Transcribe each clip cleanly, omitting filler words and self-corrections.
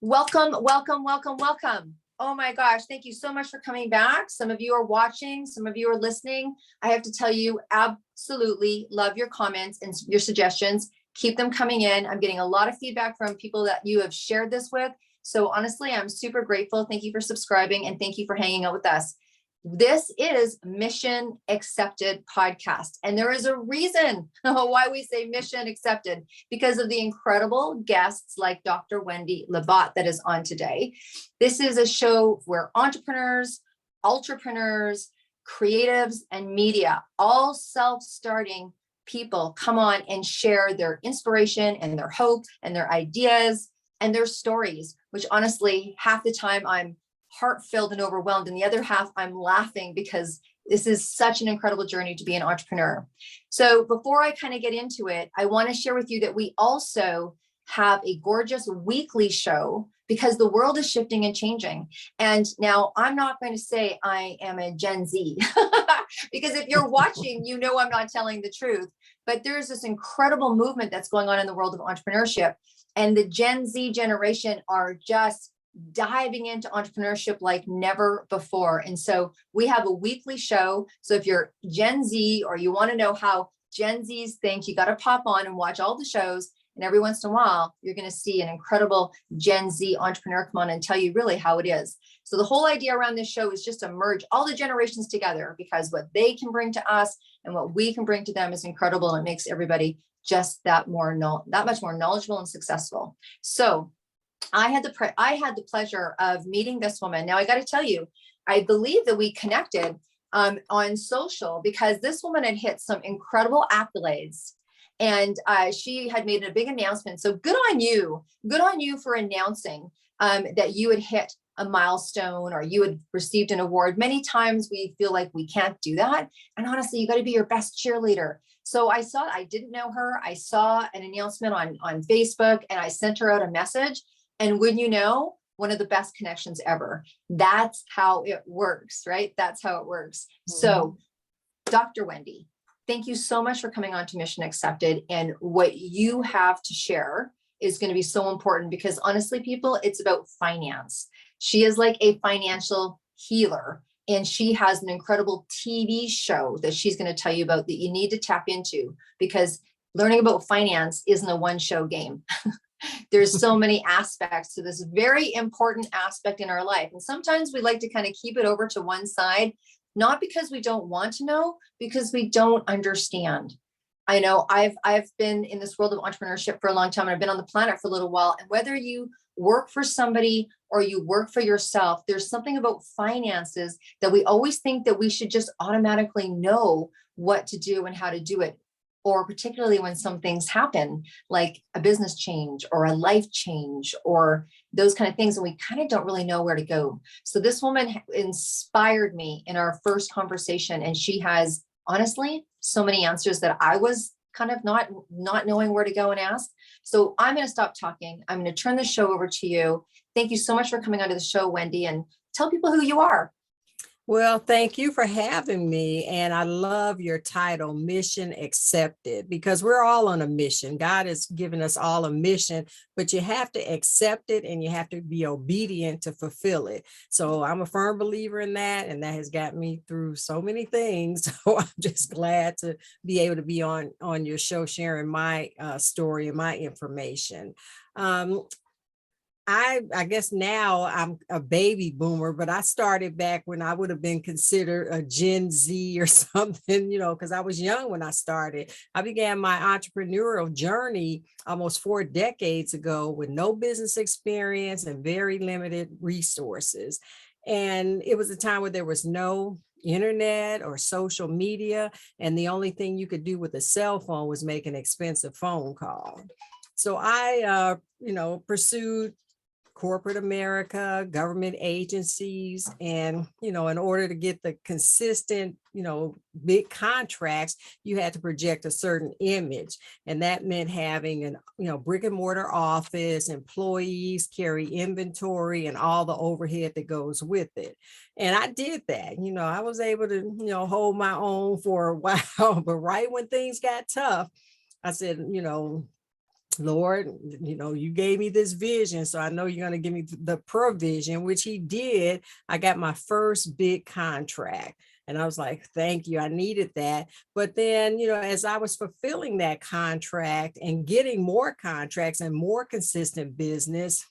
Welcome, welcome, welcome, welcome. Oh my gosh, thank you so much for coming back. Some of you are watching, some of you are listening. I have to tell you, absolutely love your comments and your suggestions. Keep them coming in. I'm getting a lot of feedback from people that you have shared this with. So honestly, I'm super grateful. Thank you for subscribing and thank you for hanging out with us. This is Mission Accepted podcast. And there is a reason why we say Mission Accepted, because of the incredible guests like Dr. Wendy Labat that is on today. This is a show where entrepreneurs, ultrapreneurs, creatives, and media, all self-starting people, come on and share their inspiration and their hope and their ideas and their stories, which honestly, half the time I'm heart-filled and overwhelmed, and the other half I'm laughing because this is such an incredible journey to be an entrepreneur. So before I kind of get into it, I want to share with you that we also have a gorgeous weekly show because the world is shifting and changing. And now I'm not going to say I am a Gen Z because if you're watching, you know I'm not telling the truth, but there's this incredible movement that's going on in the world of entrepreneurship, and the Gen Z generation are just diving into entrepreneurship like never before. And so we have a weekly show. So if you're Gen Z or you want to know how Gen Zs think, you got to pop on and watch all the shows. And every once in a while, you're going to see an incredible Gen Z entrepreneur come on and tell you really how it is. So the whole idea around this show is just to merge all the generations together, because what they can bring to us and what we can bring to them is incredible. And it makes everybody just that much more knowledgeable and successful. So I had the pleasure of meeting this woman. Now I got to tell you, I believe that we connected on social because this woman had hit some incredible accolades, and she had made a big announcement. So good on you for announcing that you had hit a milestone or you had received an award. Many times we feel like we can't do that, and honestly, you got to be your best cheerleader. So I didn't know her. I saw an announcement on Facebook, and I sent her out a message. And wouldn't you know, one of the best connections ever. That's how it works, right? That's how it works. Mm-hmm. So, Dr. Wendy, thank you so much for coming on to Mission Accepted. And what you have to share is going to be so important because honestly, people, it's about finance. She is like a financial healer, and she has an incredible TV show that she's going to tell you about that you need to tap into, because learning about finance isn't a one-show game. There's so many aspects to this very important aspect in our life. And sometimes we like to kind of keep it over to one side, not because we don't want to know, because we don't understand. I know I've been in this world of entrepreneurship for a long time, and I've been on the planet for a little while. And whether you work for somebody or you work for yourself, there's something about finances that we always think that we should just automatically know what to do and how to do it. Or particularly when some things happen, like a business change or a life change or those kind of things, and we kind of don't really know where to go. So this woman inspired me in our first conversation, and she has honestly so many answers that I was kind of not knowing where to go and ask. So I'm going to stop talking. I'm going to turn the show over to you. Thank you so much for coming onto the show, Wendy, and tell people who you are. Well, thank you for having me. And I love your title, Mission Accepted, because we're all on a mission. God has given us all a mission, but you have to accept it and you have to be obedient to fulfill it. So I'm a firm believer in that. And that has got me through so many things. So I'm just glad to be able to be on your show, sharing my story and my information. I guess now I'm a baby boomer, but I started back when I would have been considered a Gen Z or something, because I was young when I started. I began my entrepreneurial journey almost 4 decades ago with no business experience and very limited resources. And it was a time where there was no internet or social media, and the only thing you could do with a cell phone was make an expensive phone call. So I, pursued corporate America, government agencies, and, in order to get the consistent, big contracts, you had to project a certain image. And that meant having an, brick and mortar office, employees, carry inventory, and all the overhead that goes with it. And I did that. I was able to, hold my own for a while, but right when things got tough, I said, Lord, you gave me this vision, so I know you're going to give me the provision, which he did. I got my first big contract. And I was like, thank you. I needed that. But then, as I was fulfilling that contract and getting more contracts and more consistent business,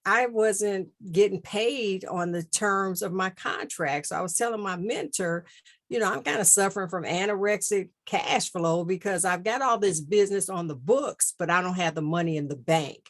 I wasn't getting paid on the terms of my contract. So I was telling my mentor, I'm kind of suffering from anorexic cash flow because I've got all this business on the books, but I don't have the money in the bank.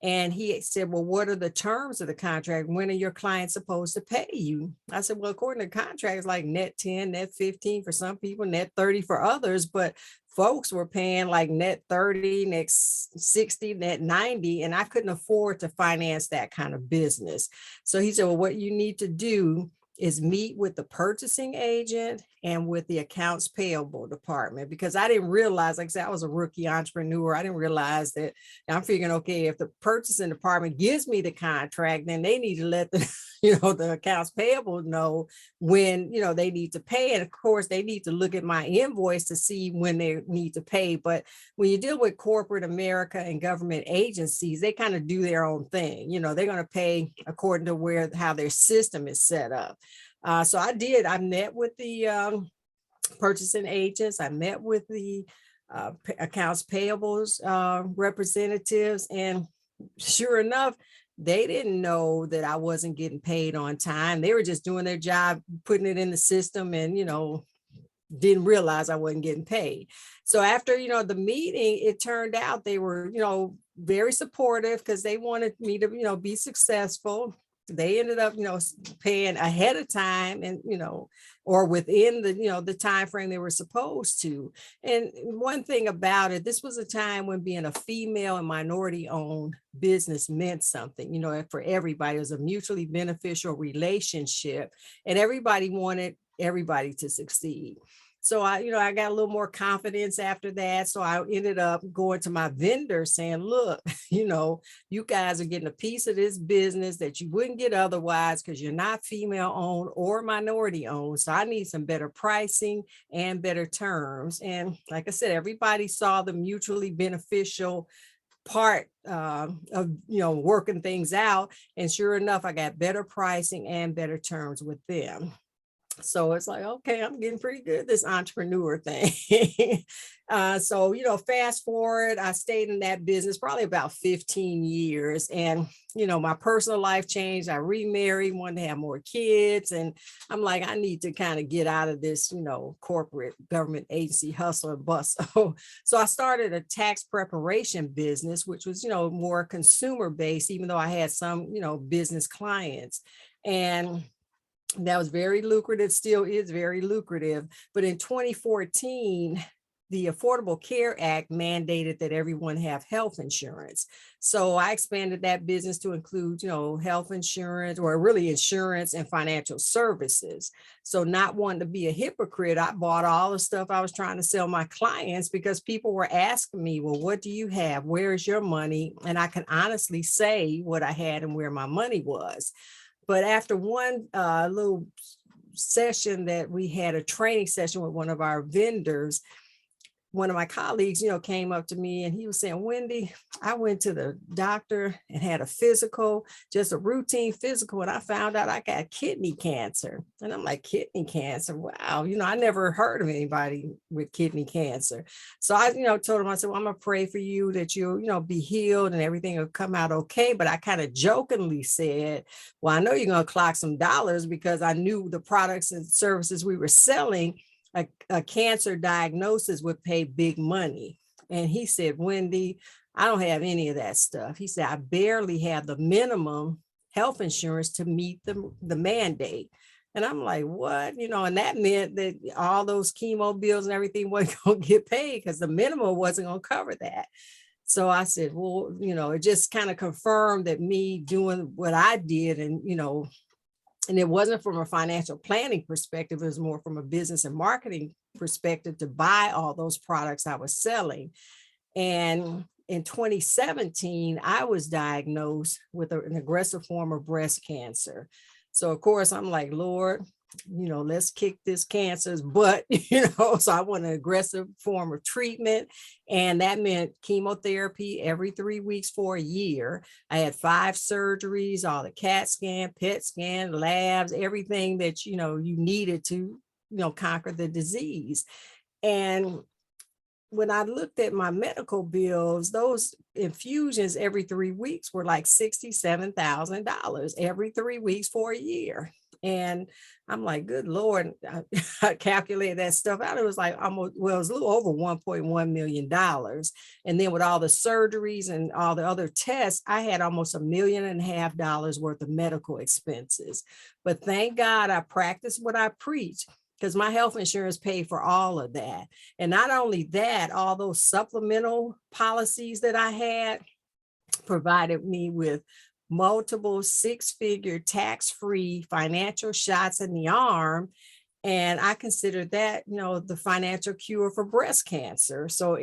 And he said, well, what are the terms of the contract? When are your clients supposed to pay you? I said, well, according to the contract, it's like net 10, net 15 for some people, net 30 for others. But folks were paying like net 30, net 60, net 90, and I couldn't afford to finance that kind of business. So he said, well, what you need to do is meet with the purchasing agent and with the accounts payable department, because I didn't realize, like I said, I was a rookie entrepreneur. I didn't realize that. I'm figuring, okay, if the purchasing department gives me the contract, then they need to let the accounts payable know when, they need to pay. And of course, they need to look at my invoice to see when they need to pay. But when you deal with corporate America and government agencies, they kind of do their own thing. They're going to pay according to how their system is set up. So I met with the purchasing agents. I met with the accounts payables representatives. And sure enough, they didn't know that I wasn't getting paid on time. They were just doing their job, putting it in the system, and, didn't realize I wasn't getting paid. So after, the meeting, it turned out they were, very supportive because they wanted me to, be successful. They ended up, paying ahead of time and, or within the time frame they were supposed to. And one thing about it, this was a time when being a female and minority owned business meant something, for everybody. It was a mutually beneficial relationship, and everybody wanted everybody to succeed. So I got a little more confidence after that. So I ended up going to my vendor saying, look, you guys are getting a piece of this business that you wouldn't get otherwise because you're not female owned or minority owned. So I need some better pricing and better terms. And like I said, everybody saw the mutually beneficial part of working things out. And sure enough, I got better pricing and better terms with them. So it's like, okay, I'm getting pretty good at this entrepreneur thing. So, fast forward, I stayed in that business probably about 15 years. And, my personal life changed. I remarried, wanted to have more kids. And I'm like, I need to kind of get out of this, corporate government agency hustle and bustle. So I started a tax preparation business, which was, more consumer based, even though I had some, business clients. And that was very lucrative, still is very lucrative. But in 2014, the Affordable Care Act mandated that everyone have health insurance. So I expanded that business to include, health insurance, or really insurance and financial services. So not wanting to be a hypocrite, I bought all the stuff I was trying to sell my clients because people were asking me, well, what do you have? Where is your money? And I can honestly say what I had and where my money was. But after one little session that we had, a training session with one of our vendors, one of my colleagues, came up to me and he was saying, Wendy, I went to the doctor and had a physical, just a routine physical, and I found out I got kidney cancer. And I'm like, kidney cancer? Wow. I never heard of anybody with kidney cancer. So I, told him, I said, well, I'm going to pray for you that you'll, be healed and everything will come out okay. But I kind of jokingly said, well, I know you're going to clock some dollars, because I knew the products and services we were selling, a cancer diagnosis would pay big money. And he said, Wendy, I don't have any of that stuff. He said, I barely have the minimum health insurance to meet the mandate. And I'm like, what? And that meant that all those chemo bills and everything wasn't going to get paid because the minimum wasn't going to cover that. So I said, well, it just kind of confirmed that me doing what I did, and it wasn't from a financial planning perspective, it was more from a business and marketing perspective to buy all those products I was selling. And in 2017, I was diagnosed with an aggressive form of breast cancer. So of course, I'm like, Lord, let's kick this cancer's butt, so I want an aggressive form of treatment. And that meant chemotherapy every 3 weeks for a year. I had 5 surgeries, all the CAT scan, PET scan, labs, everything that, you needed to, conquer the disease. And when I looked at my medical bills, those infusions every 3 weeks were like $67,000 every 3 weeks for a year. And I'm like, good Lord, I calculated that stuff out. It was like almost, well, it was a little over $1.1 million. And then with all the surgeries and all the other tests, I had almost $1.5 million worth of medical expenses. But thank God I practiced what I preach, because my health insurance paid for all of that. And not only that, all those supplemental policies that I had provided me with multiple 6-figure tax-free financial shots in the arm. And I consider that, the financial cure for breast cancer. So,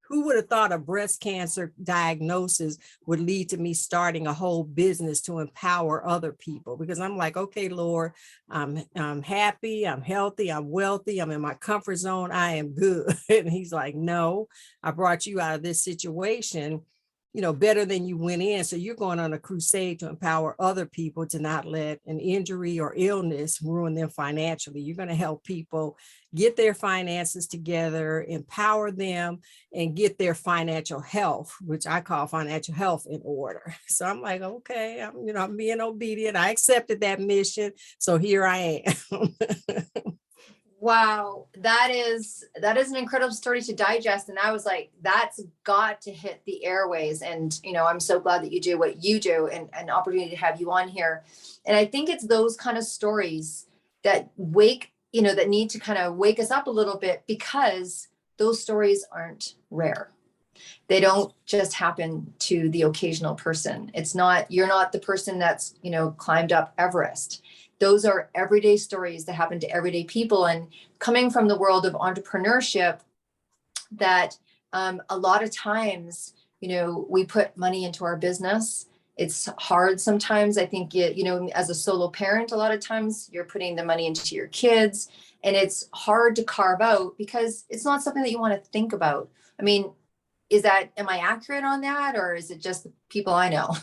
who would have thought a breast cancer diagnosis would lead to me starting a whole business to empower other people? Because I'm like, okay, Lord, I'm happy, I'm healthy, I'm wealthy, I'm in my comfort zone, I am good. And he's like, no, I brought you out of this situation, better than you went in. So you're going on a crusade to empower other people to not let an injury or illness ruin them financially. You're going to help people get their finances together, empower them, and get their financial health, which I call financial health, in order. So I'm like, okay, I'm being obedient. I accepted that mission. So here I am. Wow, that is an incredible story to digest. And I was like, that's got to hit the airways. And, I'm so glad that you do what you do, and an opportunity to have you on here. And I think it's those kind of stories that that need to kind of wake us up a little bit, because those stories aren't rare. They don't just happen to the occasional person. You're not the person that's, climbed up Everest. Those are everyday stories that happen to everyday people. And coming from the world of entrepreneurship, that a lot of times, we put money into our business. It's hard sometimes. I think, as a solo parent, a lot of times you're putting the money into your kids, and it's hard to carve out because it's not something that you want to think about. I mean, am I accurate on that, or is it just the people I know?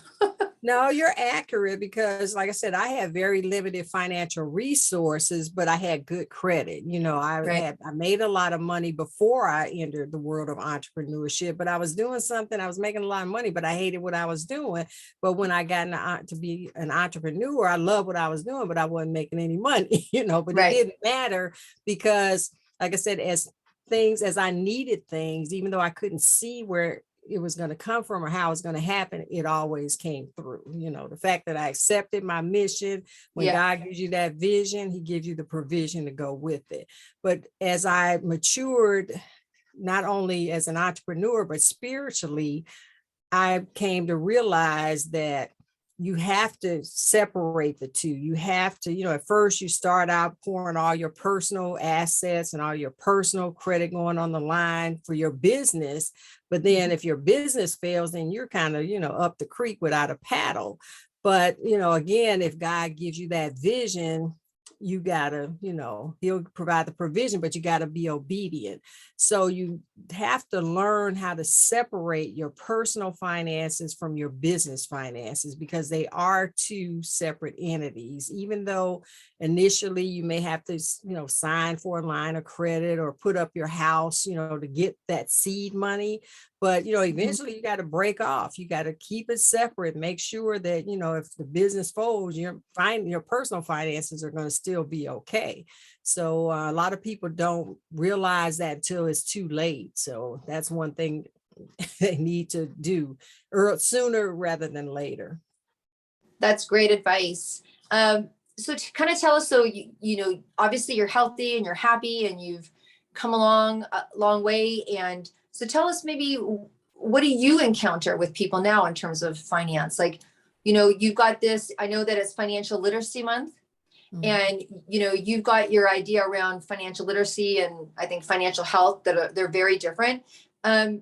No, you're accurate, because like I said, I had very limited financial resources, but I had good credit. I made a lot of money before I entered the world of entrepreneurship, but I was doing something, I was making a lot of money, but I hated what I was doing. But when I got to be an entrepreneur, I loved what I was doing, but I wasn't making any money, but It didn't matter, because like I said, as I needed things, even though I couldn't see where it was going to come from or how it was going to happen, it always came through. The fact that I accepted my mission, when God gives you that vision, he gives you the provision to go with it. But as I matured, not only as an entrepreneur, but spiritually, I came to realize that you have to separate the two. You have to, at first you start out pouring all your personal assets and all your personal credit going on the line for your business. But then if your business fails, then you're kind of, up the creek without a paddle. But, again, if God gives you that vision, you gotta, he'll provide the provision, but you gotta be obedient. So you have to learn how to separate your personal finances from your business finances, because they are two separate entities. Even though initially you may have to, sign for a line of credit or put up your house, to get that seed money. But, eventually you got to break off. You got to keep it separate. Make sure that, if the business folds, your personal finances are going to still be okay. So a lot of people don't realize that until it's too late. So that's one thing they need to do sooner rather than later. That's great advice. So to kind of tell us, so obviously you're healthy and you're happy and you've come along a long way. And so tell us, maybe, what do you encounter with people now in terms of finance? Like, you've got this, I know that it's Financial Literacy Month. Mm-hmm. And, you've got your idea around financial literacy and I think financial health, that they're very different. A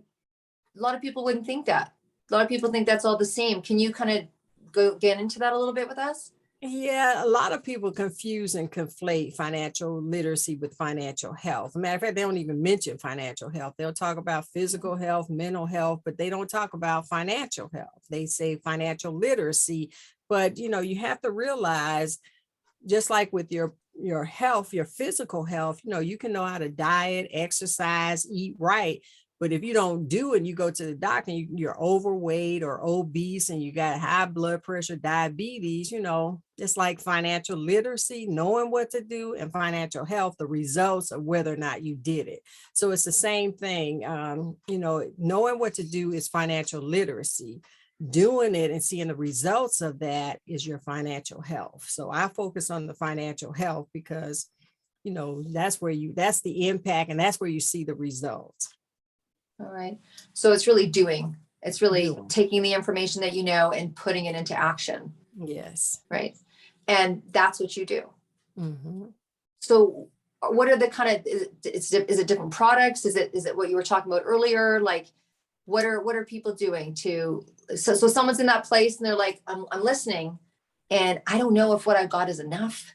lot of people wouldn't think that. A lot of people think that's all the same. Can you kind of get into that a little bit with us? Yeah, a lot of people confuse and conflate financial literacy with financial health. Matter of fact, they don't even mention financial health. They'll talk about physical health, mental health, but they don't talk about financial health. They say financial literacy, but you have to realize, just like with your health, your physical health, you can know how to diet, exercise, eat right. But if you don't do it and you go to the doctor and you're overweight or obese and you got high blood pressure, diabetes, it's like financial literacy, knowing what to do, and financial health, the results of whether or not you did it. So it's the same thing. Knowing what to do is financial literacy. Doing it and seeing the results of that is your financial health. So I focus on the financial health because, that's the impact, and that's where you see the results. All right. So it's really doing. It's really Doing. taking the information that you know and putting it into action. Yes. Right. And that's what you do. Mm-hmm. So what are the kind of, is it different products? Is it what you were talking about earlier? Like, what are people doing so someone's in that place and they're like, I'm listening and I don't know if what I've got is enough.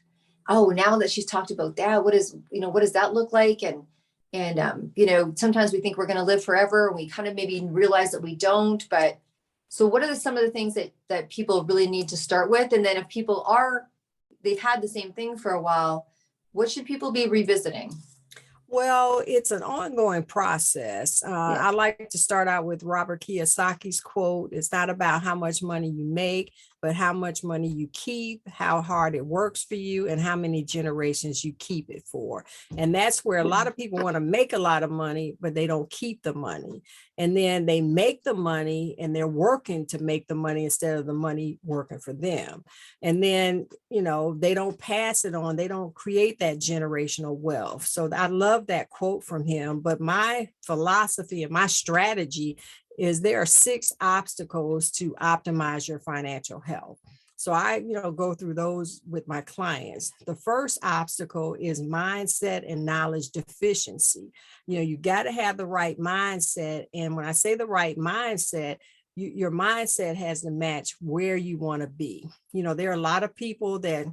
Oh, now that she's talked about that, what does that look like? And sometimes we think we're going to live forever, and we kind of maybe realize that we don't. But so what are some of the things that people really need to start with? And then if they've had the same thing for a while, what should people be revisiting? Well, it's an ongoing process. Yeah. I like to start out with Robert Kiyosaki's quote. It's not about how much money you make, but how much money you keep, how hard it works for you, and how many generations you keep it for. And that's where a lot of people want to make a lot of money, but they don't keep the money. And then they make the money and they're working to make the money instead of the money working for them. And then, they don't pass it on. They don't create that generational wealth. So I love that quote from him. But my philosophy and my strategy is there are 6 obstacles to optimize your financial health. So I, go through those with my clients. The first obstacle is mindset and knowledge deficiency. You got to have the right mindset. And when I say the right mindset, your mindset has to match where you want to be. There are a lot of people that,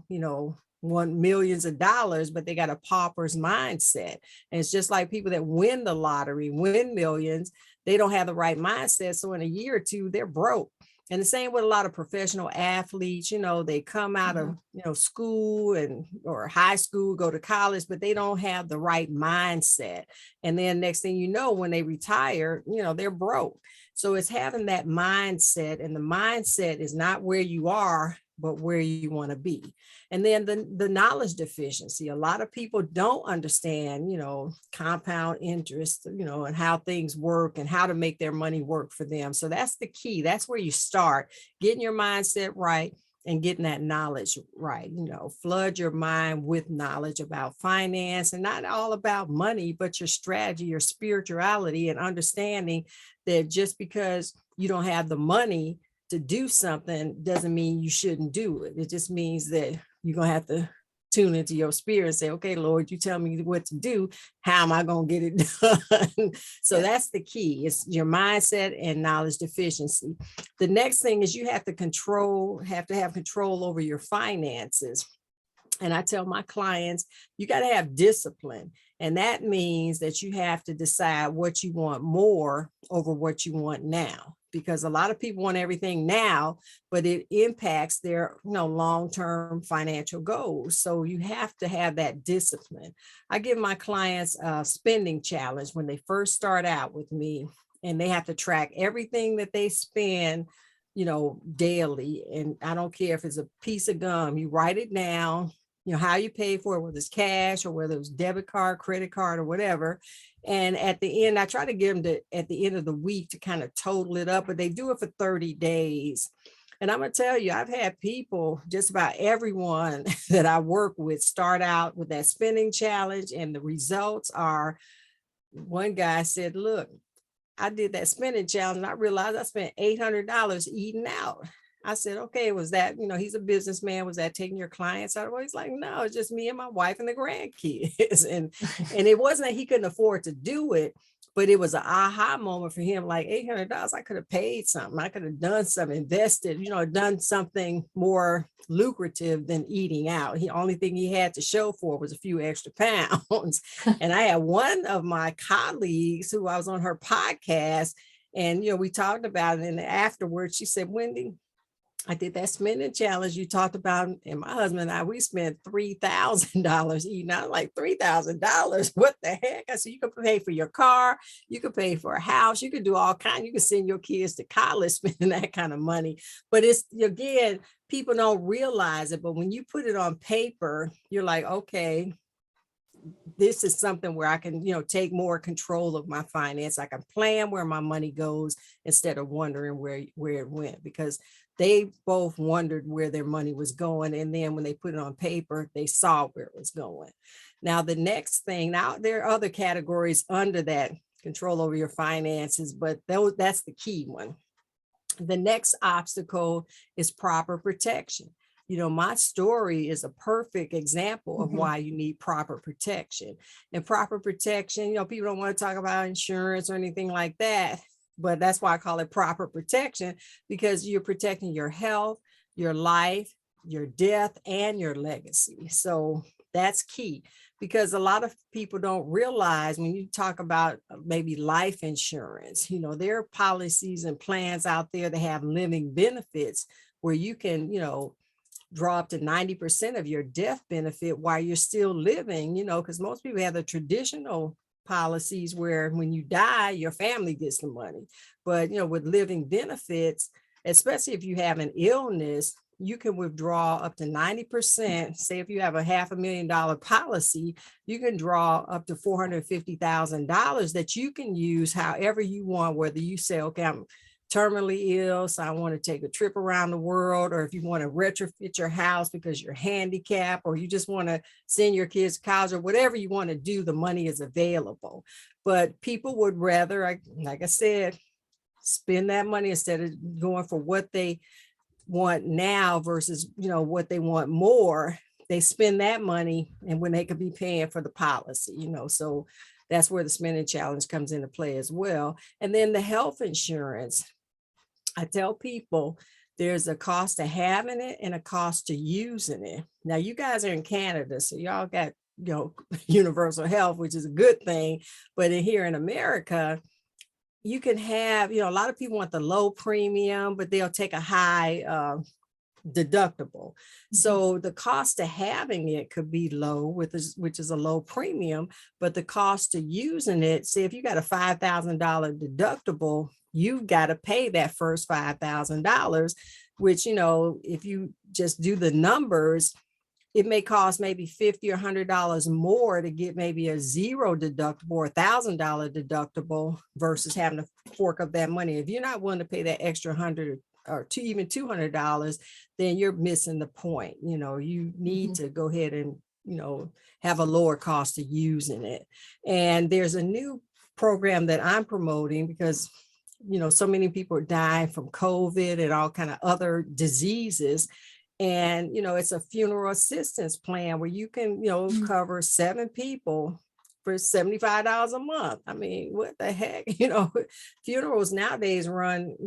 want millions of dollars, but they got a pauper's mindset. And it's just like people that win the lottery, win millions, they don't have the right mindset. So in a year or two, they're broke. And the same with a lot of professional athletes, they come out of, school or high school, go to college, but they don't have the right mindset. And then next thing you know, when they retire, they're broke. So it's having that mindset, and the mindset is not where you are, but where you want to be. And then the knowledge deficiency. A lot of people don't understand, compound interest, and how things work and how to make their money work for them. So that's the key. That's where you start, getting your mindset right and getting that knowledge right. Flood your mind with knowledge about finance, and not all about money, but your strategy, your spirituality, and understanding that just because you don't have the money to do something doesn't mean you shouldn't do it. It just means that you're going to have to tune into your spirit and say, okay, Lord, you tell me what to do. How am I going to get it done? So that's the key. It's your mindset and knowledge deficiency. The next thing is you have to have control over your finances. And I tell my clients, you got to have discipline. And that means that you have to decide what you want more over what you want now. Because a lot of people want everything now, but it impacts their long-term financial goals. So you have to have that discipline. I give my clients a spending challenge when they first start out with me, and they have to track everything that they spend daily. And I don't care if it's a piece of gum, you write it down, how you pay for it, whether it's cash or whether it's debit card, credit card, or whatever. And at the end, I try to get them to, at the end of the week, to kind of total it up, but they do it for 30 days. And I'm going to tell you, I've had people, just about everyone that I work with, start out with that spending challenge. And the results are, one guy said, look, I did that spending challenge and I realized I spent $800 eating out. I said, okay, was that, he's a businessman. Was that taking your clients out? Well, he's like, no, it's just me and my wife and the grandkids. And it wasn't that he couldn't afford to do it, but it was an aha moment for him, like $800. I could have paid something. I could have done something, invested, done something more lucrative than eating out. The only thing he had to show for was a few extra pounds. And I had one of my colleagues who I was on her podcast, and, we talked about it. And afterwards she said, Wendy, I did that spending challenge you talked about, and my husband and I, we spent $3,000 eating out. Like, $3,000, what the heck? I said, you could pay for your car, you could pay for a house, you could do all kinds, you could send your kids to college spending that kind of money. But it's, again, people don't realize it, but when you put it on paper, you're like, okay, this is something where I can, take more control of my finance. I can plan where my money goes instead of wondering where it went, because they both wondered where their money was going. And then when they put it on paper, they saw where it was going. Now, the next thing, now there are other categories under that, control over your finances, but that's the key one. The next obstacle is proper protection. My story is a perfect example of why you need proper protection. And proper protection, people don't want to talk about insurance or anything like that, but that's why I call it proper protection, because you're protecting your health, your life, your death, and your legacy. So that's key, because a lot of people don't realize when you talk about maybe life insurance, there are policies and plans out there that have living benefits where you can, draw up to 90% of your death benefit while you're still living, because most people have the traditional policies where when you die, your family gets the money. But, with living benefits, especially if you have an illness, you can withdraw up to 90%. Say if you have a $500,000 policy, you can draw up to $450,000 that you can use however you want, whether you say, okay, I'm terminally ill, so I want to take a trip around the world, or if you want to retrofit your house because you're handicapped, or you just want to send your kids to college, or whatever you want to do, the money is available. But people would rather, like I said, spend that money instead of going for what they want now versus, what they want more. They spend that money, and when they could be paying for the policy, so that's where the spending challenge comes into play as well. And then the health insurance. I tell people there's a cost to having it and a cost to using it. Now, you guys are in Canada, so y'all got, universal health, which is a good thing. But here in America, you can have, a lot of people want the low premium, but they'll take a high deductible. So the cost to having it could be low, which is a low premium, but the cost to using it, say if you got a $5,000 deductible, you've got to pay that first $5,000, which, if you just do the numbers, it may cost maybe $50 or $100 more to get maybe a zero deductible or $1,000 deductible versus having to fork up that money. If you're not willing to pay that extra $100 or even $200, then you're missing the point. You need to go ahead and, have a lower cost of using it. And there's a new program that I'm promoting because, so many people are dying from COVID and all kind of other diseases. And, it's a funeral assistance plan where you can, cover 7 people for $75 a month. I mean, what the heck, funerals nowadays run,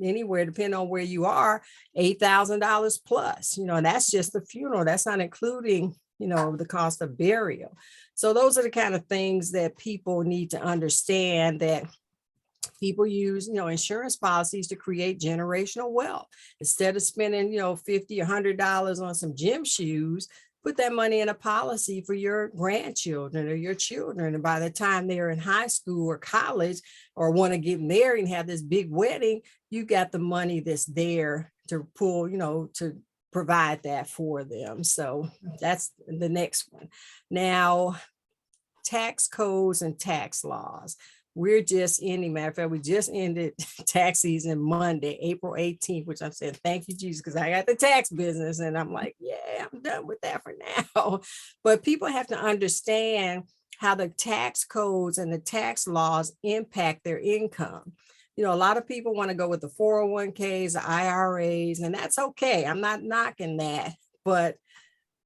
anywhere, depending on where you are, $8,000 plus, and that's just the funeral. That's not including, the cost of burial. So those are the kind of things that people need to understand, that people use, insurance policies to create generational wealth. Instead of spending, $50 or $100 on some gym shoes, put that money in a policy for your grandchildren or your children. And by the time they're in high school or college or want to get married and have this big wedding, you got the money that's there to pull, to provide that for them. So that's the next one. Now, tax codes and tax laws. We're just ending, matter of fact, we just ended tax season Monday, April 18th, which I'm saying, thank you, Jesus, because I got the tax business. And I'm like, yeah, I'm done with that for now. But people have to understand how the tax codes and the tax laws impact their income. You know, a lot of people want to go with the 401ks, the IRAs, and that's okay. I'm not knocking that, but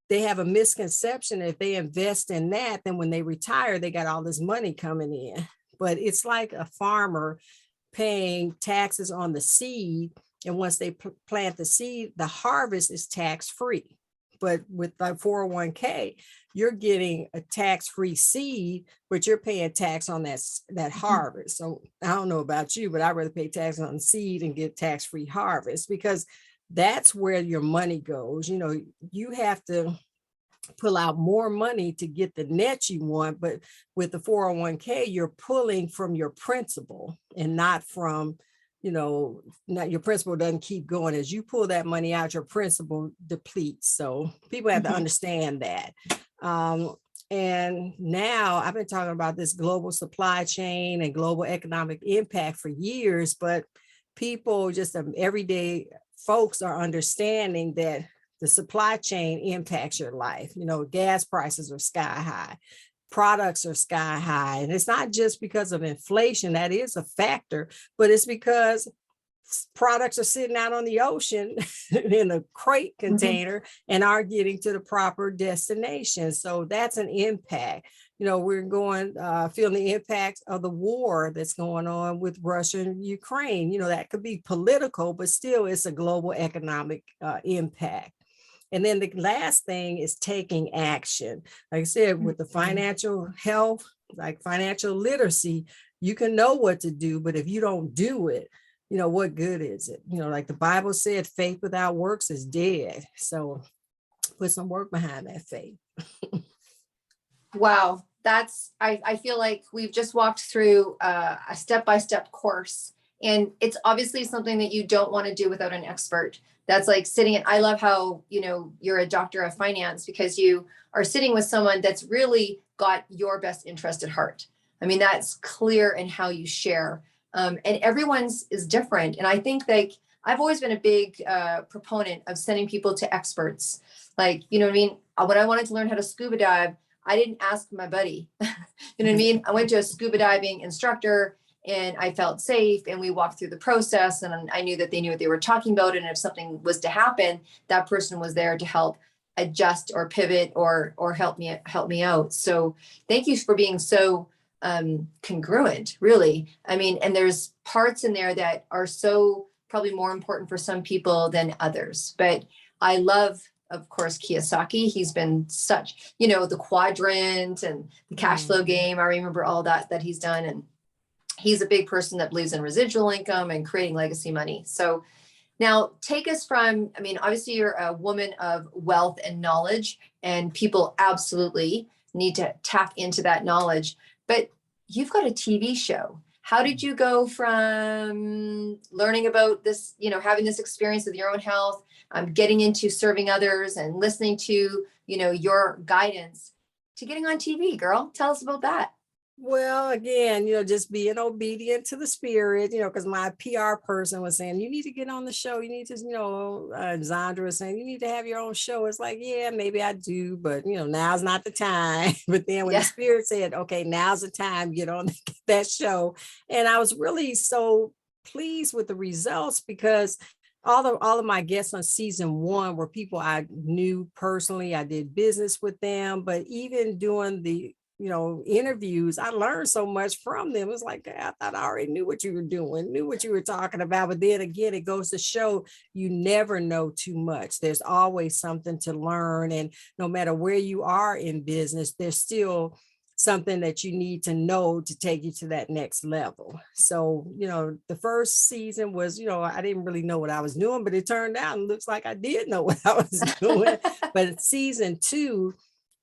they have a misconception that if they invest in that, then when they retire, they got all this money coming in. But it's like a farmer paying taxes on the seed. And once they plant the seed, the harvest is tax-free. But with the 401k, you're getting a tax-free seed, but you're paying tax on that harvest. So I don't know about you, but I'd rather pay tax on the seed and get tax-free harvest, because that's where your money goes. You know, you have to pull out more money to get the net you want, but with the 401k, you're pulling from your principal and not from, you know, not your principal doesn't keep going. As you pull that money out, your principal depletes. So people have to understand that. And now I've been talking about this global supply chain and global economic impact for years, but people, just everyday folks, are understanding that the supply chain impacts your life. You know, gas prices are sky high, products are sky high. And it's not just because of inflation, that is a factor, but it's because products are sitting out on the ocean in a crate container and aren't getting to the proper destination. So that's an impact. You know, we're feeling the impact of the war that's going on with Russia and Ukraine. You know, that could be political, but still it's a global economic impact. And then the last thing is taking action. Like I said, with the financial health, like financial literacy, you can know what to do, but if you don't do it, you know, what good is it? You know, like the Bible said, faith without works is dead. So put some work behind that faith. Wow. I feel like we've just walked through a step-by-step course, and it's obviously something that you don't want to do without an expert. That's like I love how, you know, you're a doctor of finance, because you are sitting with someone that's really got your best interest at heart. I mean, that's clear in how you share. And everyone's is different. And I think like I've always been a big proponent of sending people to experts. Like, you know what I mean? When I wanted to learn how to scuba dive, I didn't ask my buddy. You know what I mean? I went to a scuba diving instructor and I felt safe, and we walked through the process, and I knew that they knew what they were talking about. And if something was to happen, that person was there to help adjust or pivot or help me out. So thank you for being so congruent, really. I mean, and there's parts in there that are so probably more important for some people than others. But I love, of course, Kiyosaki. He's been such, you know, the quadrant and the cash flow game. I remember all that he's done. And he's a big person that believes in residual income and creating legacy money. So now take us from, I mean, obviously you're a woman of wealth and knowledge, and people absolutely need to tap into that knowledge. But you've got a TV show. How did you go from learning about this, you know, having this experience with your own health, getting into serving others and listening to, you know, your guidance, to getting on TV, girl? Tell us about that. Well, again, you know, just being obedient to the spirit, you know, because my PR person was saying, you need to get on the show. You need to, you know, Zandra was saying, you need to have your own show. It's like, yeah, maybe I do, but, you know, now's not the time. But then when the spirit said, okay, now's the time, get on that show. And I was really so pleased with the results, because all of my guests on season 1 were people I knew personally. I did business with them, but even doing the, you know, interviews, I learned so much from them. It was like, I thought I already knew what you were doing, knew what you were talking about. But then again, it goes to show you never know too much. There's always something to learn. And no matter where you are in business, there's still something that you need to know to take you to that next level. So, you know, the first season was, you know, I didn't really know what I was doing, but it turned out and looks like I did know what I was doing. But season 2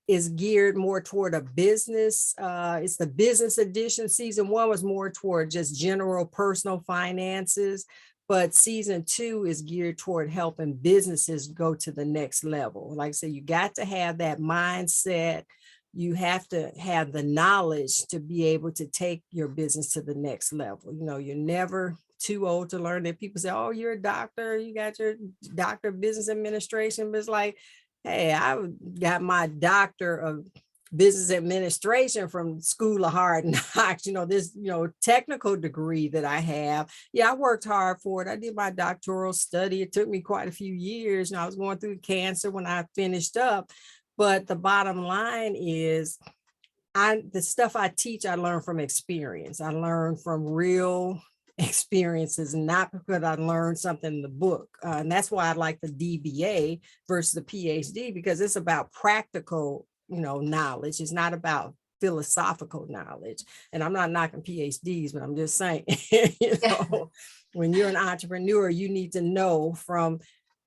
is geared more toward a business. It's the business edition. Season 1 was more toward just general personal finances, but season 2 is geared toward helping businesses go to the next level. Like I said, you got to have that mindset. You have to have the knowledge to be able to take your business to the next level. You know, you're never too old to learn. That people say, oh, you're a doctor, you got your doctor of business administration, but it's like, hey, I got my doctor of business administration from School of Hard Knocks, this, technical degree that I have. Yeah, I worked hard for it. I did my doctoral study. It took me quite a few years. And I was going through cancer when I finished up. But the bottom line is the stuff I teach, I learn from experience. I learn from real experiences, not because I learned something in the book. And that's why I like the DBA versus the PhD, because it's about practical, knowledge. It's not about philosophical knowledge. And I'm not knocking PhDs, but I'm just saying, when you're an entrepreneur, you need to know from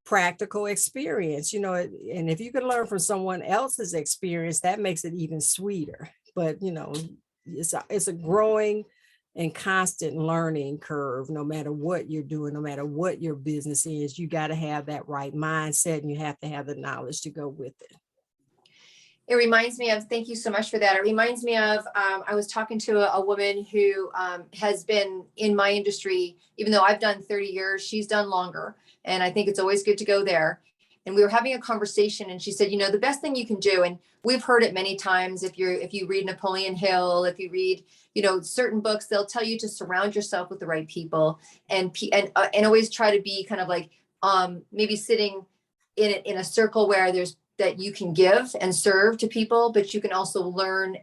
practical experience, and if you can learn from someone else's experience, that makes it even sweeter. But, it's a growing and constant learning curve, no matter what you're doing, no matter what your business is. You got to have that right mindset, and you have to have the knowledge to go with it. It reminds me of, thank you so much for that. It reminds me of, I was talking to a woman who has been in my industry, even though I've done 30 years, she's done longer. And I think it's always good to go there. And we were having a conversation, and she said, the best thing you can do, and we've heard it many times, if you read Napoleon Hill, if you read, certain books, they'll tell you to surround yourself with the right people, and always try to be kind of like, maybe sitting in a circle where that you can give and serve to people, but you can also learn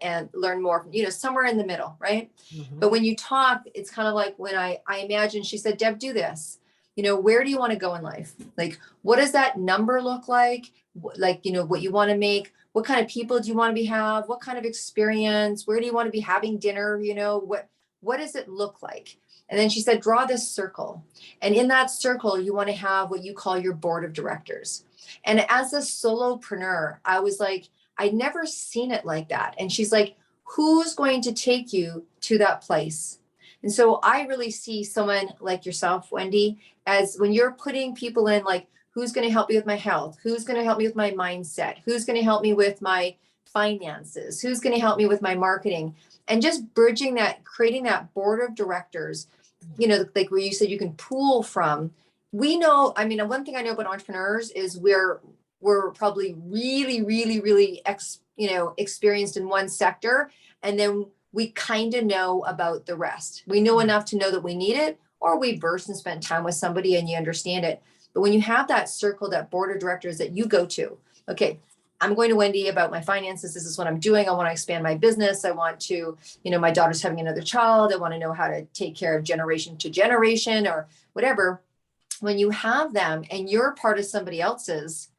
more, somewhere in the middle, right? Mm-hmm. But when you talk, it's kind of like when I imagine, she said, Deb, do this. Where do you want to go in life? Like, what does that number look like? Like, what you want to make, what kind of people do you want to have? What kind of experience? Where do you want to be having dinner? What does it look like? And then she said, draw this circle. And in that circle, you want to have what you call your board of directors. And as a solopreneur, I was like, I'd never seen it like that. And she's like, who's going to take you to that place? And so I really see someone like yourself, Wendy, as when you're putting people in, like, who's going to help me with my health? Who's going to help me with my mindset? Who's going to help me with my finances? Who's going to help me with my marketing? And just bridging that, creating that board of directors, like where you said you can pull from. We know, one thing I know about entrepreneurs is we're probably really, really, really, experienced in one sector. And then we kind of know about the rest. We know enough to know that we need it, or we burst and spend time with somebody and you understand it. But when you have that circle, that board of directors that you go to, okay, I'm going to Wendy about my finances. This is what I'm doing. I want to expand my business. I want to, my daughter's having another child. I want to know how to take care of generation to generation or whatever. When you have them and you're part of somebody else's,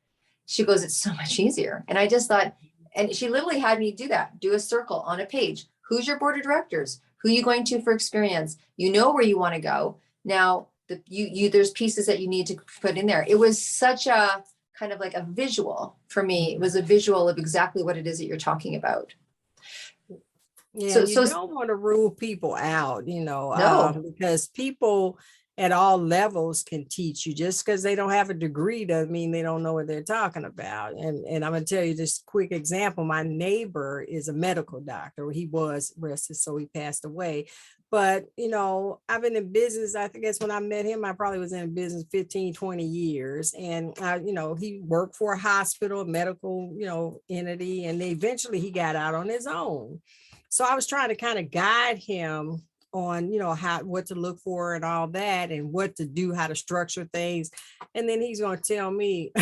she goes, it's so much easier. And I just thought, and she literally had me do that, do a circle on a page. Who's your board of directors? Who are you going to for experience? You know where you want to go. Now, there's pieces that you need to put in there. It was such a kind of like a visual for me. It was a visual of exactly what it is that you're talking about. Yeah, so you don't want to rule people out, no. Because people at all levels can teach you. Just because they don't have a degree doesn't mean they don't know what they're talking about. And I'm going to tell you this quick example. My neighbor is a medical doctor. He was, so he passed away. But, I've been in business. I think that's when I met him. I probably was in business 15, 20 years. And, he worked for a hospital, a medical, entity. And eventually he got out on his own. So I was trying to kind of guide him on, what to look for and all that, and what to do, how to structure things. And then he's going to tell me,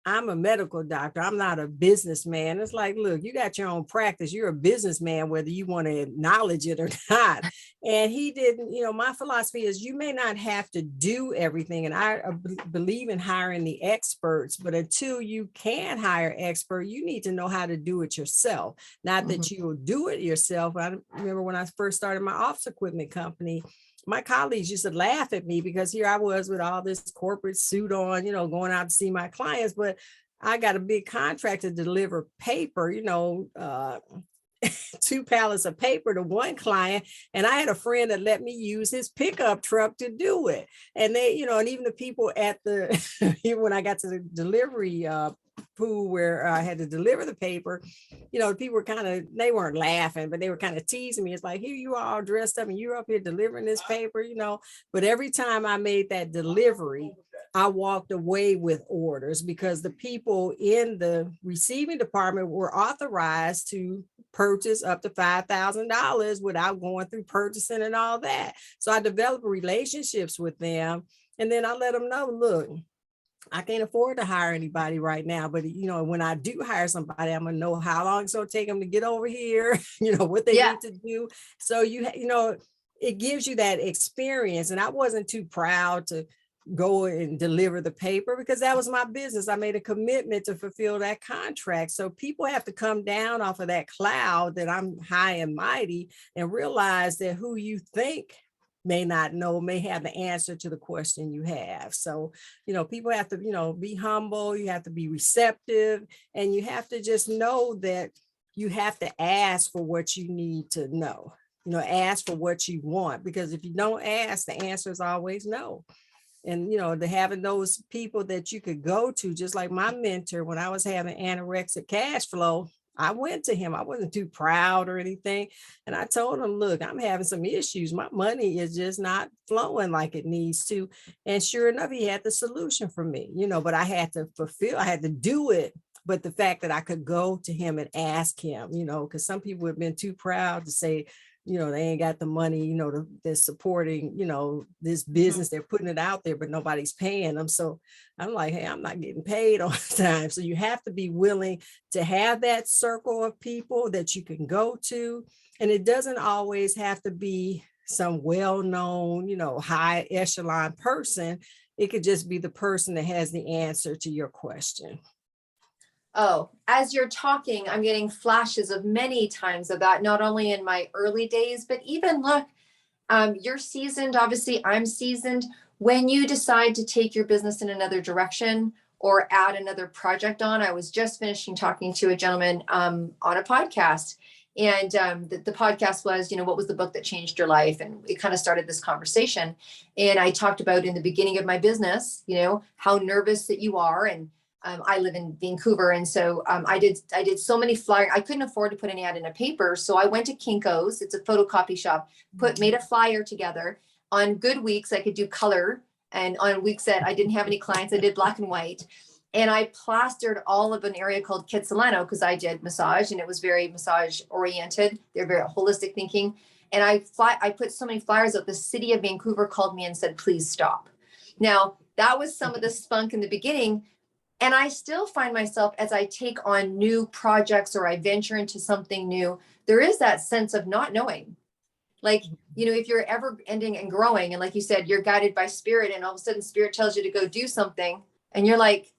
I'm a medical doctor. I'm not a businessman. It's like, look, you got your own practice. You're a businessman, whether you want to acknowledge it or not. And he didn't, my philosophy is you may not have to do everything. And I believe in hiring the experts, but until you can hire expert, you need to know how to do it yourself. Not that you'll do it yourself. I remember when I first started my office equipment company, my colleagues used to laugh at me because here I was with all this corporate suit on, going out to see my clients, but I got a big contract to deliver paper, 2 pallets of paper to one client. And I had a friend that let me use his pickup truck to do it. And they, and even the people at the, when I got to the delivery pool where I had to deliver the paper, people were they weren't laughing, but they were kind of teasing me. It's like, here you are all dressed up and you're up here delivering this paper, but every time I made that delivery, I walked away with orders because the people in the receiving department were authorized to purchase up to $5,000 without going through purchasing and all that. So I developed relationships with them. And then I let them know, look, I can't afford to hire anybody right now, but when I do hire somebody, I'm gonna know how long it's gonna take them to get over here, what they need to do. So it gives you that experience. And I wasn't too proud to go and deliver the paper because that was my business. I made a commitment to fulfill that contract. So people have to come down off of that cloud that I'm high and mighty and realize that who you think may not know, may have the answer to the question you have. So, people have to, be humble, you have to be receptive, and you have to just know that you have to ask for what you need to know, ask for what you want, because if you don't ask, the answer is always no. And, to having those people that you could go to, just like my mentor, when I was having anorexic cash flow, I went to him. I wasn't too proud or anything. And I told him, look, I'm having some issues. My money is just not flowing like it needs to. And sure enough, he had the solution for me, but I had to do it. But the fact that I could go to him and ask him, because some people have been too proud to say, they ain't got the money, they're supporting, this business, they're putting it out there, but nobody's paying them. So I'm like, hey, I'm not getting paid all the time. So you have to be willing to have that circle of people that you can go to. And it doesn't always have to be some well-known, high echelon person. It could just be the person that has the answer to your question. Oh, as you're talking, I'm getting flashes of many times of that, not only in my early days, but even look, you're seasoned. Obviously, I'm seasoned. When you decide to take your business in another direction or add another project on, I was just finishing talking to a gentleman on a podcast. And the podcast was, what was the book that changed your life? And it kind of started this conversation. And I talked about in the beginning of my business, how nervous that you are. And I live in Vancouver. And so I did so many flyers. I couldn't afford to put any ad in a paper. So I went to Kinko's. It's a photocopy shop, made a flyer together. On good weeks, I could do color. And on weeks that I didn't have any clients, I did black and white. And I plastered all of an area called Kitsilano because I did massage and it was very massage oriented. They're very holistic thinking. And I put so many flyers out. The city of Vancouver called me and said, please stop. Now, that was some of the spunk in the beginning. And I still find myself as I take on new projects or I venture into something new, there is that sense of not knowing. Like, if you're ever ending and growing, and like you said, you're guided by spirit and all of a sudden spirit tells you to go do something. And you're like,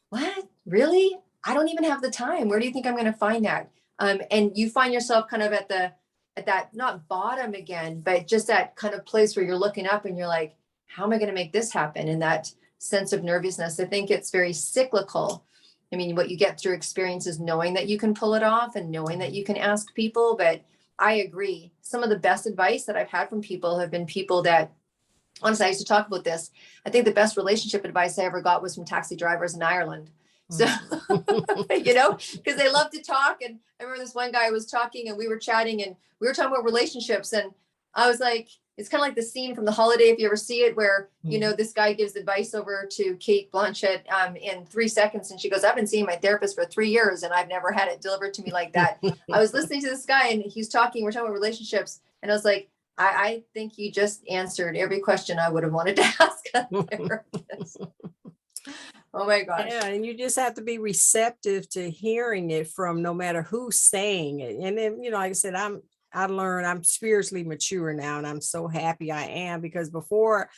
what? Really? I don't even have the time. Where do you think I'm going to find that? And you find yourself kind of at that, not bottom again, but just that kind of place where you're looking up and you're like, how am I going to make this happen? And that sense of nervousness. I think it's very cyclical. I mean, what you get through experience is knowing that you can pull it off and knowing that you can ask people. But I agree. Some of the best advice that I've had from people have been people that, honestly, I used to talk about this. I think the best relationship advice I ever got was from taxi drivers in Ireland. So, because they love to talk. And I remember this one guy was talking and we were chatting and we were talking about relationships. And I was like, it's kind of like the scene from The Holiday, if you ever see it, where, this guy gives advice over to Kate Blanchett in 3 seconds. And she goes, I've been seeing my therapist for 3 years and I've never had it delivered to me like that. I was listening to this guy and he's talking, we're talking about relationships. And I was like, I think you just answered every question I would have wanted to ask a therapist. Oh my gosh. Yeah, and you just have to be receptive to hearing it from no matter who's saying it. And then, like I said, I learned I'm spiritually mature now, and I'm so happy I am, because before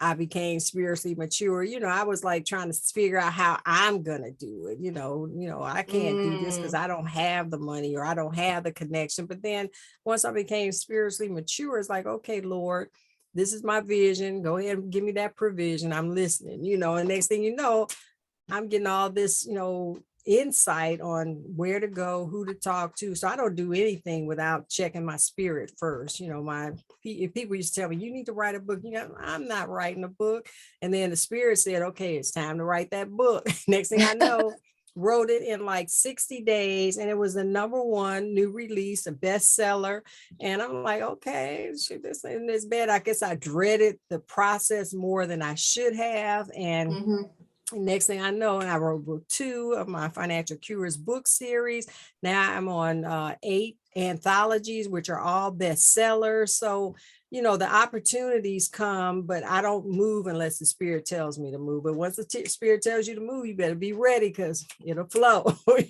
I became spiritually mature, I was like trying to figure out how I'm gonna do it. I can't do this because I don't have the money or I don't have the connection. But then once I became spiritually mature, it's like, okay, Lord, this is my vision. Go ahead and give me that provision. I'm listening, and next thing you know, I'm getting all this, insight on where to go, who to talk to. So I don't do anything without checking my spirit first. If people used to tell me, you need to write a book, I'm not writing a book. And then the spirit said, okay, it's time to write that book. Next thing I know, wrote it in like 60 days, and it was the #1 new release, a bestseller. And I'm like, okay, shit, this ain't this bad. I guess I dreaded the process more than I should have. And Mhm. next thing I know, I wrote book 2 of my Financial Cures book series. Now I'm on 8 anthologies, which are all bestsellers. So, the opportunities come, but I don't move unless the spirit tells me to move. But once the spirit tells you to move, you better be ready because it'll flow,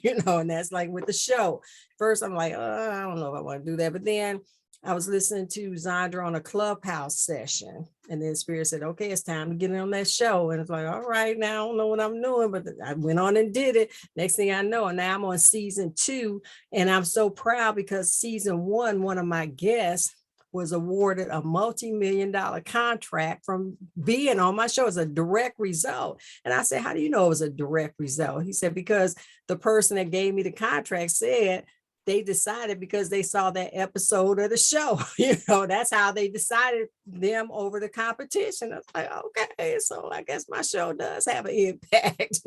and that's like with the show. First, I'm like, I don't know if I want to do that. But then I was listening to Zandra on a Clubhouse session, and then Spirit said, okay, it's time to get on that show. And it's like, all right, now I don't know what I'm doing, but I went on and did it. Next thing I know, and now I'm on season 2, and I'm so proud because season 1, one of my guests was awarded a multi-million-dollar contract from being on my show as a direct result. And I said, how do you know it was a direct result? He said, because the person that gave me the contract said, they decided because they saw that episode of the show, that's how they decided them over the competition. I was like, okay, so I guess my show does have an impact,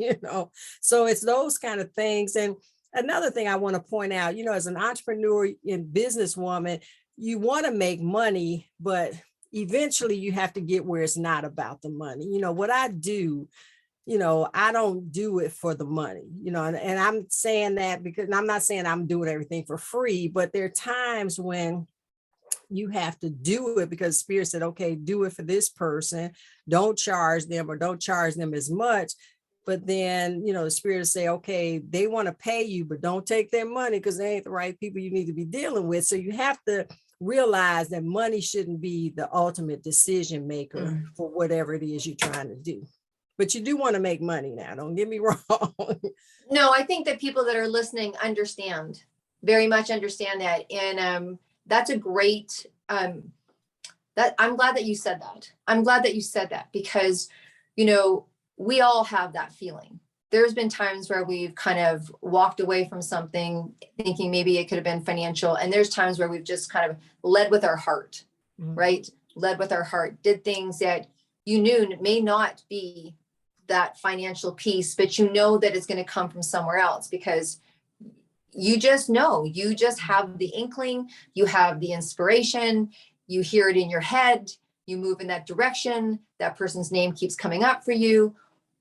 So it's those kind of things. And another thing I want to point out, as an entrepreneur and businesswoman, you want to make money, but eventually you have to get where it's not about the money. What I do, I don't do it for the money, and I'm saying that because I'm not saying I'm doing everything for free, but there are times when you have to do it because Spirit said, okay, do it for this person. Don't charge them or don't charge them as much. But then, the Spirit say, okay, they want to pay you, but don't take their money because they ain't the right people you need to be dealing with. So you have to realize that money shouldn't be the ultimate decision maker for whatever it is you're trying to do. But you do want to make money now. Don't get me wrong. No, I think that people that are listening very much understand that. And that's a great, that I'm glad that you said that. I'm glad that you said that because, we all have that feeling. There's been times where we've kind of walked away from something thinking maybe it could have been financial. And there's times where we've just kind of led with our heart, right? Led with our heart, did things that you knew may not be that financial piece, but that it's going to come from somewhere else because you just have the inkling, you have the inspiration, you hear it in your head, you move in that direction, that person's name keeps coming up for you,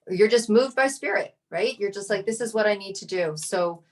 or you're just moved by Spirit, right? You're just like, this is what I need to do. So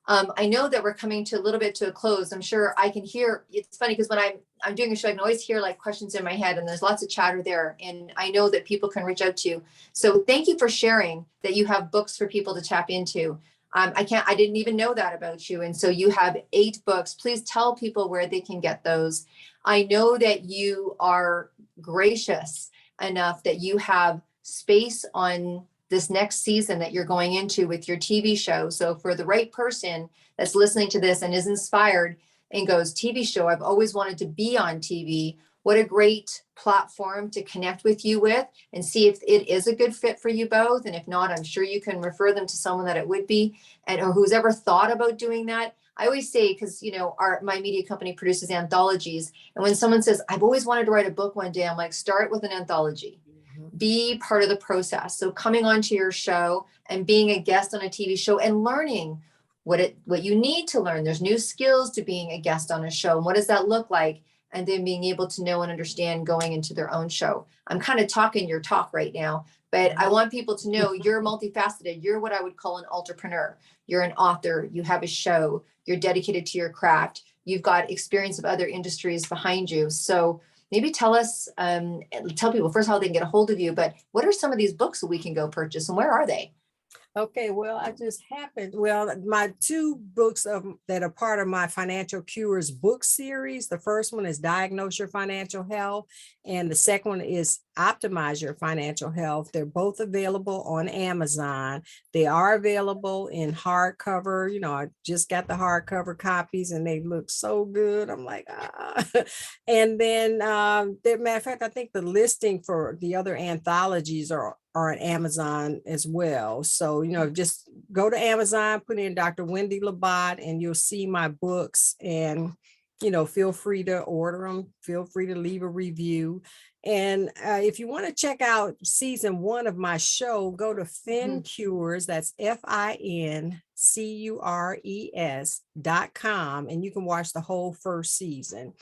I know that we're coming to a little bit to a close. I'm sure I can hear, it's funny because when I'm doing a show, I can always hear like questions in my head and there's lots of chatter there. And I know that people can reach out to you. So thank you for sharing that you have books for people to tap into. I didn't even know that about you. And so you have 8 books. Please tell people where they can get those. I know that you are gracious enough that you have space on this next season that you're going into with your TV show. So for the right person that's listening to this and is inspired and goes, TV show, I've always wanted to be on TV. What a great platform to connect with you with and see if it is a good fit for you both. And if not, I'm sure you can refer them to someone that it would be or who's ever thought about doing that. I always say, because, my media company produces anthologies. And when someone says, I've always wanted to write a book one day, I'm like, start with an anthology. Be part of the process. So coming onto your show and being a guest on a TV show and learning what you need to learn. There's new skills to being a guest on a show. And what does that look like? And then being able to know and understand going into their own show. I'm kind of talking your talk right now, but I want people to know you're multifaceted. You're what I would call an entrepreneur. You're an author. You have a show. You're dedicated to your craft. You've got experience of other industries behind you. So maybe tell people first how they can get a hold of you, but what are some of these books that we can go purchase and where are they? Okay, well, my 2 books that are part of my Financial Cures book series. The first one is Diagnose Your Financial Health, and the second one is Optimize Your Financial Health. They're both available on Amazon. They are available in hardcover. I just got the hardcover copies and they look so good. I'm like, ah. And then, matter of fact, I think the listing for the other anthologies are on Amazon as well. So, just go to Amazon, put in Dr. Wendy Labat, and you'll see my books. And feel free to order them. Feel free to leave a review. And if you want to check out season 1 of my show, go to FinCures, that's FINCURES.com, and you can watch the whole first season.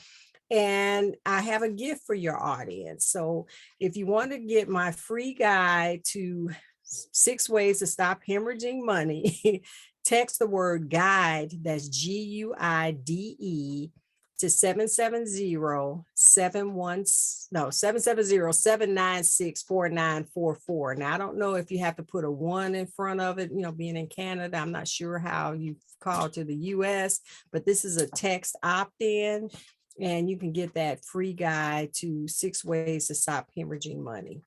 And I have a gift for your audience. So if you want to get my free guide to 6 ways to stop hemorrhaging money, text the word guide, that's GUIDE, to 770-796-4944. Now, I don't know if you have to put a 1 in front of it, being in Canada. I'm not sure how you call to the US, but this is a text opt-in, and you can get that free guide to 6 ways to stop hemorrhaging money.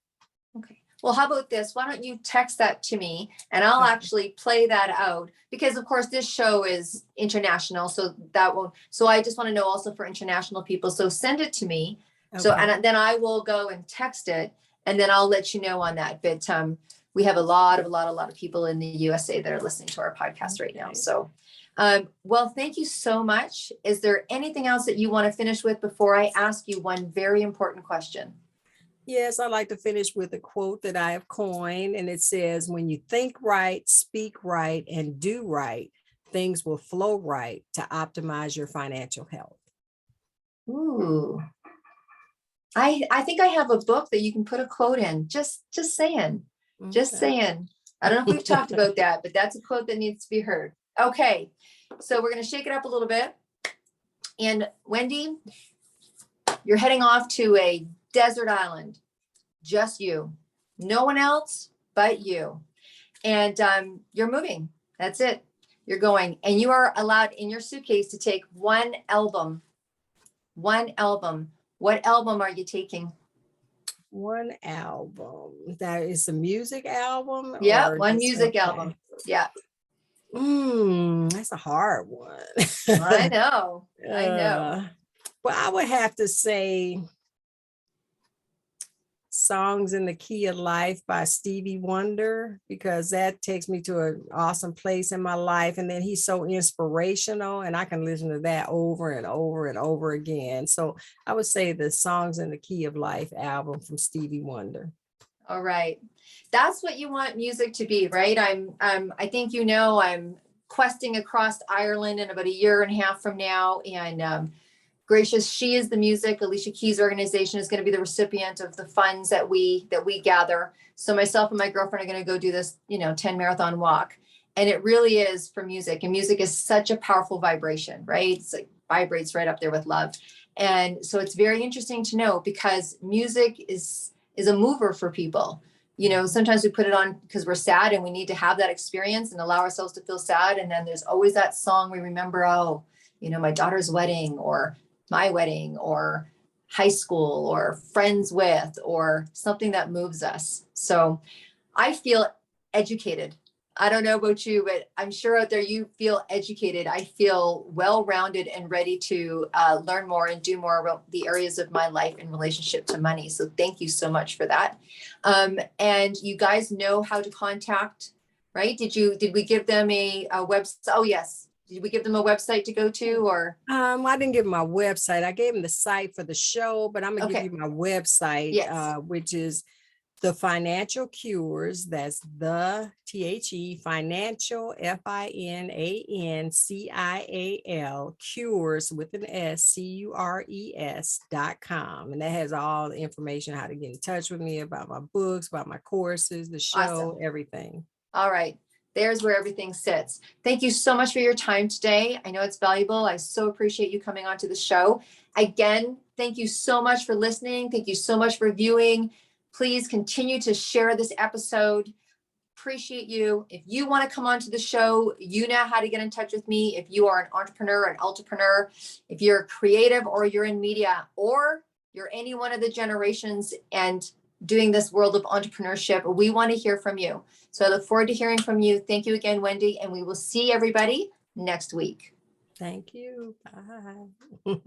Okay. Well, how about this? Why don't you text that to me and I'll actually play that out, because of course this show is international. So I just want to know also for international people. So send it to me. Okay. So, and then I will go and text it, and then I'll let you know on that. But we have a lot of people in the USA that are listening to our podcast right now. So, well, thank you so much. Is there anything else that you want to finish with before I ask you one very important question? Yes, I like to finish with a quote that I have coined, and it says, when you think right, speak right, and do right, things will flow right to optimize your financial health. Ooh. I think I have a book that you can put a quote in. Just saying. Okay. Just saying. I don't know if we've talked about that, but that's a quote that needs to be heard. Okay. So we're going to shake it up a little bit. And Wendy, you're heading off to a desert island, just you, no one else but you. And you're moving. That's it. You're going, and you are allowed in your suitcase to take one album. One album. What album are you taking? One album. That is a music album? Yeah, one music album. Yeah. That's a hard one. I know. I know. Well, I would have to say Songs in the Key of Life by Stevie Wonder, because that takes me to an awesome place in my life. And then he's so inspirational, and I can listen to that over and over and over again. So I would say the Songs in the Key of Life album from Stevie Wonder. All right. That's what you want music to be, right? I think, I'm questing across Ireland in about 1.5 years from now. And Gracious, She Is the Music, Alicia Keys' organization, is going to be the recipient of the funds that we gather. So myself and my girlfriend are going to go do this, 10 marathon walk. And it really is for music. And music is such a powerful vibration, right? It's like vibrates right up there with love. And so it's very interesting to know, because music is a mover for people. Sometimes we put it on because we're sad and we need to have that experience and allow ourselves to feel sad. And then there's always that song we remember, my daughter's wedding, or my wedding, or high school, or friends with, or something that moves us. So I feel educated. I don't know about you, but I'm sure out there you feel educated. I feel well-rounded and ready to learn more and do more about the areas of my life in relationship to money. So thank you so much for that. And you guys know how to contact, right? Did we give them a website? Oh, yes. Did we give them a website to go to, or? I didn't give them my website. I gave them the site for the show, but I'm going to give you my website, yes. Which is The Financial Cures. That's the THE Financial FINANCIAL Cures with an S CURES.com. And that has all the information, how to get in touch with me, about my books, about my courses, the show, awesome. Everything. All right. There's where everything sits. Thank you so much for your time today. I know it's valuable. I so appreciate you coming onto the show. Again, thank you so much for listening. Thank you so much for viewing. Please continue to share this episode. Appreciate you. If you want to come onto the show, you know how to get in touch with me. If you are an entrepreneur, an entrepreneur, if you're creative, or you're in media, or you're any one of the generations and doing this world of entrepreneurship, we want to hear from you. So I look forward to hearing from you. Thank you again, Wendy, and we will see everybody next week. Thank you. Bye.